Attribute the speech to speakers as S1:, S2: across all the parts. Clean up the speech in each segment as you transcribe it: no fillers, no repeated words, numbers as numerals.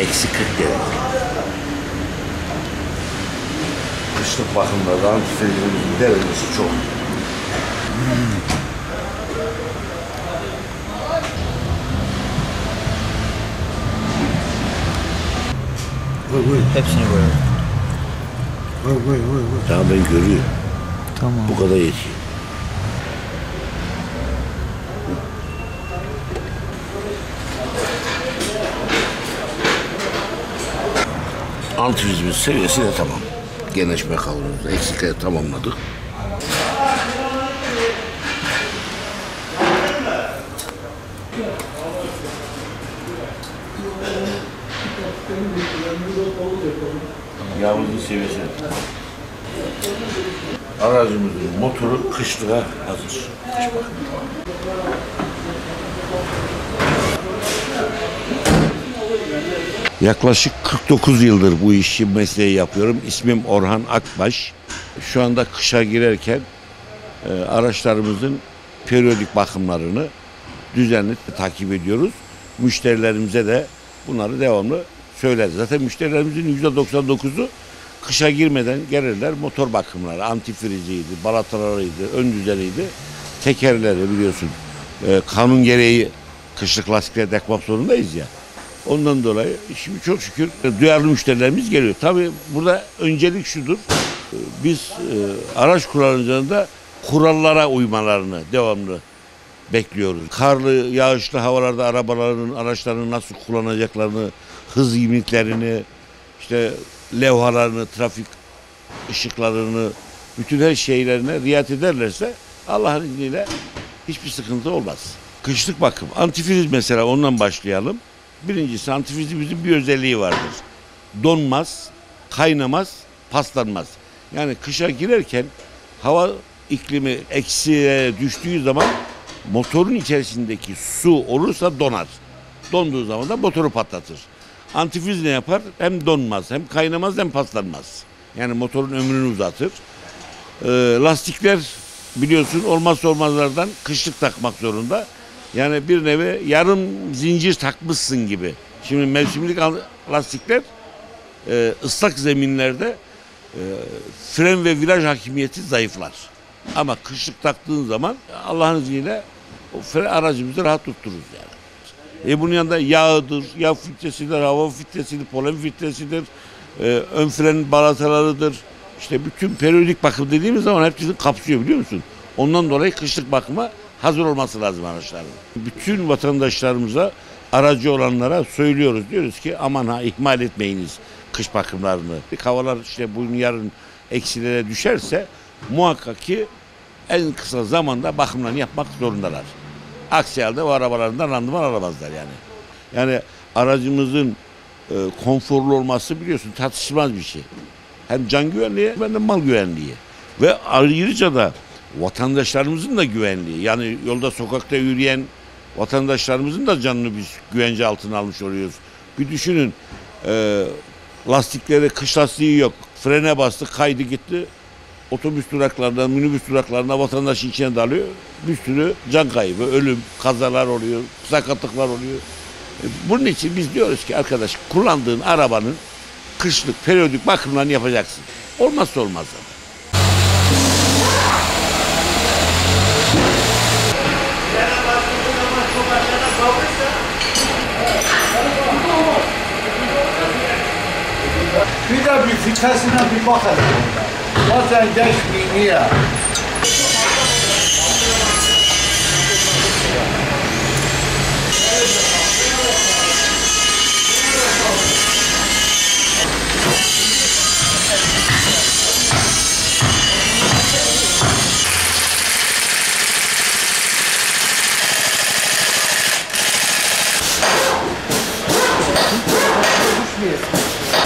S1: eksi 40 derece. Kışlık bakımlarda antifrizimizin derecesi çok.
S2: Koy.
S3: Hepsini koyalım.
S2: Koy.
S1: Tamam, ben görüyorum.
S3: Tamam.
S1: Bu kadar yetiyor. Antifrizimiz seviyesi de tamam. Genleşme kavrumuzda eksikleri tamamladık. Yağımızın seviyesi de tamam. Aracımızın motoru kışlığa hazır. Kış bakımı tamam. Yaklaşık 49 yıldır bu işi, mesleği yapıyorum. İsmim Orhan Akbaş. Şu anda kışa girerken araçlarımızın periyodik bakımlarını düzenli takip ediyoruz. Müşterilerimize de bunları devamlı söyleriz. Zaten müşterilerimizin %99'u kışa girmeden gelirler. Motor bakımları, antifriziydi, balatalarıydı, ön düzeniydi, tekerleri biliyorsun. Kanun gereği kışlık lastikleri takmak zorundayız ya. Ondan dolayı şimdi çok şükür duyarlı müşterilerimiz geliyor. Tabii burada öncelik şudur. Biz araç kullanıcılarında kurallara uymalarını devamlı bekliyoruz. Karlı, yağışlı havalarda araçlarını nasıl kullanacaklarını, hız limitlerini, işte levhalarını, trafik ışıklarını, bütün her şeylerine riayet ederlerse Allah'ın izniyle hiçbir sıkıntı olmaz. Kışlık bakım, antifriz mesela, ondan başlayalım. Birincisi, antifrizimizin bir özelliği vardır. Donmaz, kaynamaz, paslanmaz. Yani kışa girerken hava iklimi eksiye düştüğü zaman motorun içerisindeki su olursa donar. Donduğu zaman da motoru patlatır. Antifriz ne yapar? Hem donmaz, hem kaynamaz, hem paslanmaz. Yani motorun ömrünü uzatır. Lastikler biliyorsun olmazsa olmazlardan, kışlık takmak zorunda. Yani bir nevi yarım zincir takmışsın gibi. Şimdi mevsimlik lastikler ıslak zeminlerde fren ve viraj hakimiyeti zayıflar. Ama kışlık taktığın zaman Allah'ın izniyle o fren aracımızı rahat tuttururuz yani. Bunun yanında yağıdır, yağ filtresidir, hava filtresidir, polen filtresidir, ön fren balatalarıdır. İşte bütün periyodik bakım dediğimiz zaman hepsini kapsıyor, biliyor musun? Ondan dolayı kışlık bakıma hazır olması lazım araçların. Bütün vatandaşlarımıza, aracı olanlara söylüyoruz. Diyoruz ki aman ha, ihmal etmeyiniz kış bakımlarını. Havalar işte bugün yarın eksilere düşerse muhakkak ki en kısa zamanda bakımlarını yapmak zorundalar. Aksi halde o arabalarından randıman alamazlar yani. Yani aracımızın konforlu olması biliyorsun tartışılmaz bir şey. Hem can güvenliği hem de mal güvenliği. Ve ayrıca da vatandaşlarımızın da güvenliği. Yani yolda, sokakta yürüyen vatandaşlarımızın da canını biz güvence altına almış oluyoruz. Bir düşünün, lastikleri, kış lastiği yok. Frene bastık, kaydı gitti. Otobüs duraklarında, minibüs duraklarında vatandaşın içine dalıyor. Bir sürü can kaybı, ölüm, kazalar oluyor, sakatlıklar oluyor. Bunun için biz diyoruz ki arkadaş, kullandığın arabanın kışlık periyodik bakımlarını yapacaksın. Olmazsa olmaz.
S2: Bir de bir vitesine bir bakalım. Bazen geçmiyor ya.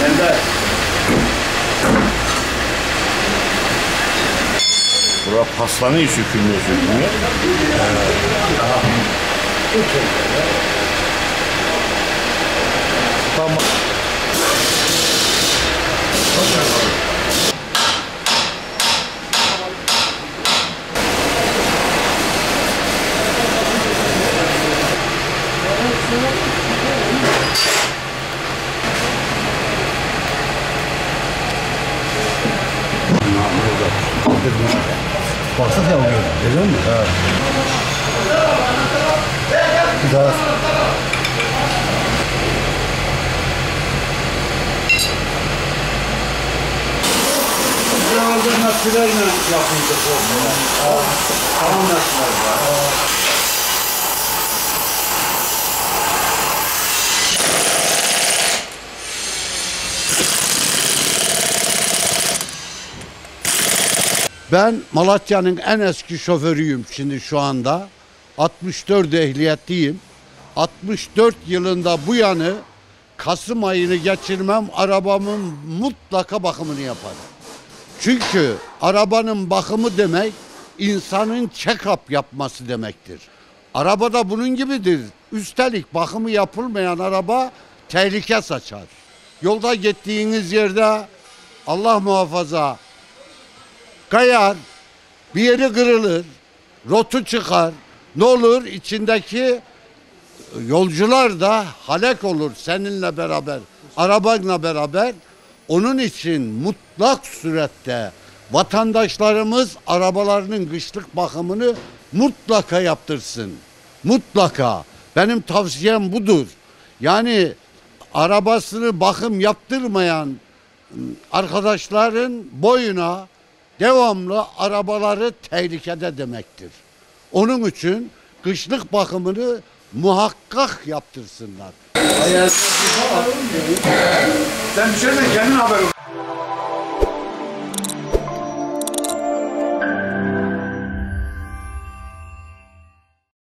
S1: Nerede? Bura paslanıyor, sökülmüyor.
S2: Tamam.
S3: Baksana ya o gün. Görüyor musun? Evet. Bir daha.
S2: Buralarda nasırlarla yapıldı bu. Tamam nasırlar var. Ben Malatya'nın en eski şoförüyüm şimdi şu anda. 64 ehliyetliyim. 64 yılında bu yanı Kasım ayını geçirmem, arabamın mutlaka bakımını yaparım. Çünkü arabanın bakımı demek insanın check-up yapması demektir. Araba da bunun gibidir. Üstelik bakımı yapılmayan araba tehlike saçar. Yolda gittiğiniz yerde Allah muhafaza kayar, bir yeri kırılır, rotu çıkar. Ne olur içindeki yolcular da halak olur seninle beraber, arabanla beraber. Onun için mutlak surette vatandaşlarımız arabalarının kışlık bakımını mutlaka yaptırsın. Mutlaka. Benim tavsiyem budur. Yani arabasını bakım yaptırmayan arkadaşların boyuna devamlı arabaları tehlikede demektir. Onun için kışlık bakımını muhakkak yaptırsınlar.
S4: Sen düşersen kendin haber olur.